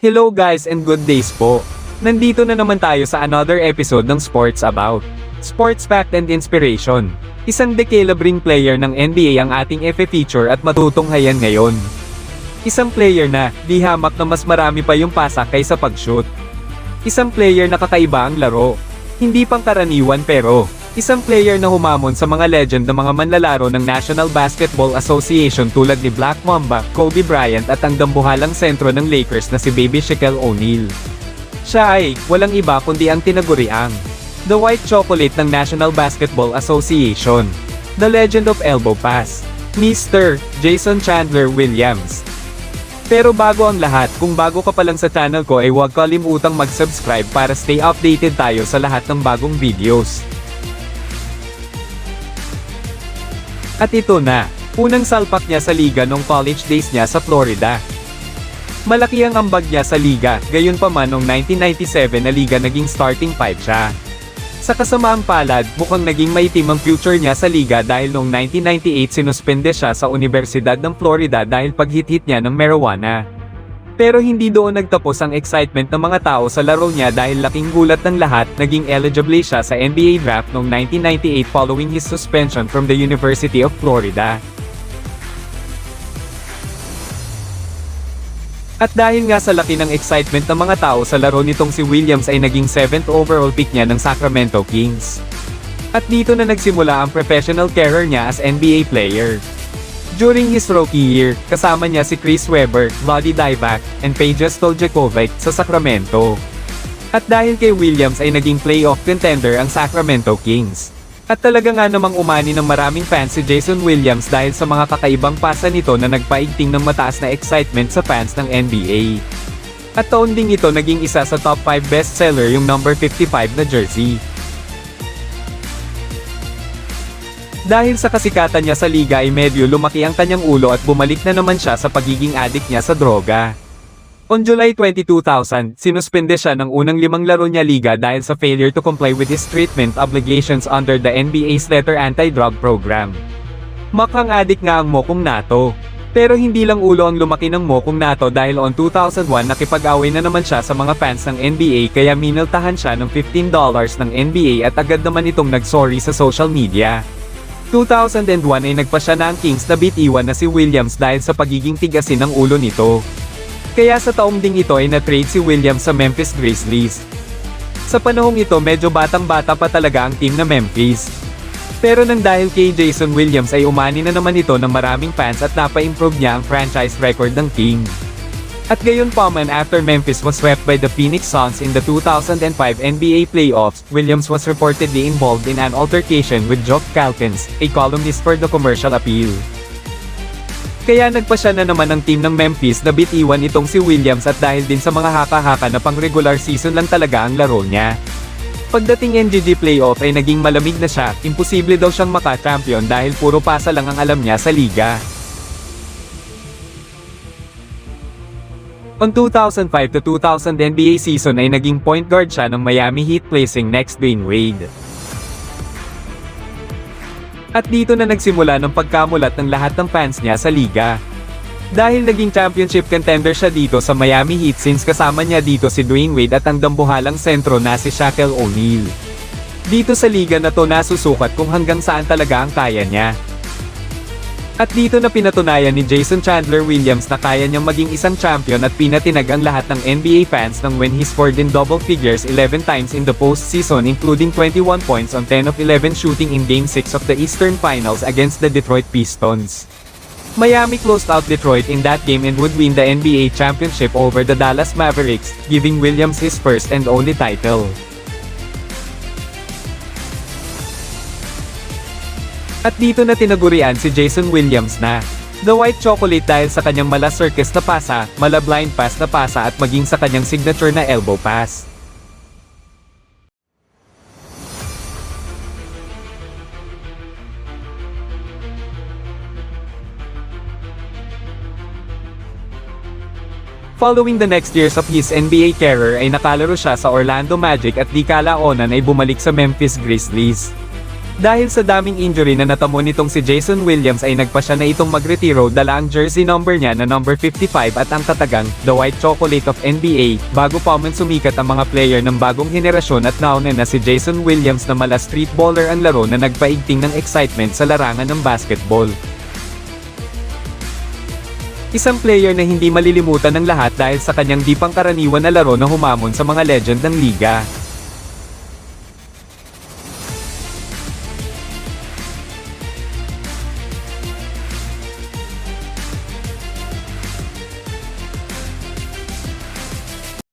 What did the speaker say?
Hello guys and good days po. Nandito na naman tayo sa another episode ng Sports About. Sports Fact and Inspiration. Isang decalibring player ng NBA ang ating feature at matutunghayan ngayon. Isang player na, di hamak na mas marami pa yung pasa kaysa pag-shoot. Isang player na kakaiba ang laro. Hindi pangkaraniwan pero, isang player na humamon sa mga legend ng mga manlalaro ng National Basketball Association tulad ni Black Mamba, Kobe Bryant at ang dambuhalang sentro ng Lakers na si Baby Shaquille O'Neal. Siya ay, walang iba kundi ang tinaguriang The White Chocolate ng National Basketball Association. The Legend of Elbow Pass. Mr. Jason Chandler Williams. Pero bago ang lahat, kung bago ka pa lang sa channel ko ay huwag kalimutang mag-subscribe para stay updated tayo sa lahat ng bagong videos. At ito na, unang salpak niya sa liga nung college days niya sa Florida. Malaki ang ambag niya sa liga, gayon pa man noong 1997 na liga naging starting 5 siya. Sa kasamaang palad, mukhang naging maitim ang future niya sa liga dahil noong 1998 sinuspende siya sa Universidad ng Florida dahil paghit-hit niya ng marijuana. Pero hindi doon nagtapos ang excitement ng mga tao sa laro niya dahil laking gulat ng lahat, naging eligible siya sa NBA draft noong 1998 following his suspension from the University of Florida. At dahil nga sa laki ng excitement ng mga tao sa laro nitong si Williams ay naging 7th overall pick niya ng Sacramento Kings. At dito na nagsimula ang professional career niya as NBA player. During his rookie year, kasama niya si Chris Webber, Vlade Divac, and Peja Stojakovic sa Sacramento. At dahil kay Williams ay naging playoff contender ang Sacramento Kings. At talaga nga namang umani ng maraming fans si Jason Williams dahil sa mga kakaibang pasa nito na nagpaigting ng mataas na excitement sa fans ng NBA. At taon ding ito naging isa sa top 5 bestseller yung number 55 na jersey. Dahil sa kasikatan niya sa liga ay medyo lumaki ang kanyang ulo at bumalik na naman siya sa pagiging addict niya sa droga. On July 20, 2000, sinuspende siya ng unang 5 laro niya liga dahil sa failure to comply with his treatment obligations under the NBA's letter anti-drug program. Makhang addict nga ang Mokong Nato. Pero hindi lang ulo ang lumaki ng Mokong Nato dahil on 2001 nakipag-away na naman siya sa mga fans ng NBA kaya minaltahan siya ng $15 ng NBA at agad naman itong nag-sorry sa social media. 2001 ay nagpa siya na ang Kings na bitiwan na si Williams dahil sa pagiging tigasin ng ulo nito. Kaya sa taong ding ito ay na-trade si Williams sa Memphis Grizzlies. Sa panahong ito medyo batang-bata pa talaga ang team na Memphis. Pero nang dahil kay Jason Williams ay umani na naman ito ng maraming fans at napa-improve niya ang franchise record ng team. At gayon pa man after Memphis was swept by the Phoenix Suns in the 2005 NBA playoffs, Williams was reportedly involved in an altercation with Geoff Calkins, a columnist for the Commercial Appeal. Kaya nagpa siya na naman ng team ng Memphis na bitiwan itong si Williams at dahil din sa mga haka-haka na pang regular season lang talaga ang laro niya. Pagdating NGG playoff ay naging malamig na siya, imposible daw siyang maka-champion dahil puro pasa lang ang alam niya sa liga. On 2005 to 2000 NBA season ay naging point guard siya ng Miami Heat placing next Dwayne Wade. At dito na nagsimula ng pagkamulat ng lahat ng fans niya sa liga. Dahil naging championship contender siya dito sa Miami Heat since kasama niya dito si Dwayne Wade at ang dambuhalang sentro na si Shaquille O'Neal. Dito sa liga na to nasusukat kung hanggang saan talaga ang kaya niya. At dito na pinatunayan ni Jason Chandler Williams na kaya niyang maging isang champion at pinatinag ang lahat ng NBA fans nang when he scored in double figures 11 times in the postseason including 21 points on 10 of 11 shooting in Game 6 of the Eastern Finals against the Detroit Pistons. Miami closed out Detroit in that game and would win the NBA championship over the Dallas Mavericks, giving Williams his first and only title. At dito na tinagurian si Jason Williams na The White Chocolate dahil sa kanyang mala circus na pasa, mala blind pass na pasa at maging sa kanyang signature na elbow pass. Following the next years of his NBA career ay nakalaro siya sa Orlando Magic at di kalaunan ay bumalik sa Memphis Grizzlies. Dahil sa daming injury na natamo nitong si Jason Williams ay nagpasya na itong magretiro dala ang jersey number niya na number 55 at ang katagang, The White Chocolate of NBA, bago pa man sumikat ang mga player ng bagong henerasyon at nauna na si Jason Williams na mala street baller ang laro na nagpaigting ng excitement sa larangan ng basketball. Isang player na hindi malilimutan ng lahat dahil sa kanyang di pangkaraniwan na laro na humamon sa mga legend ng liga.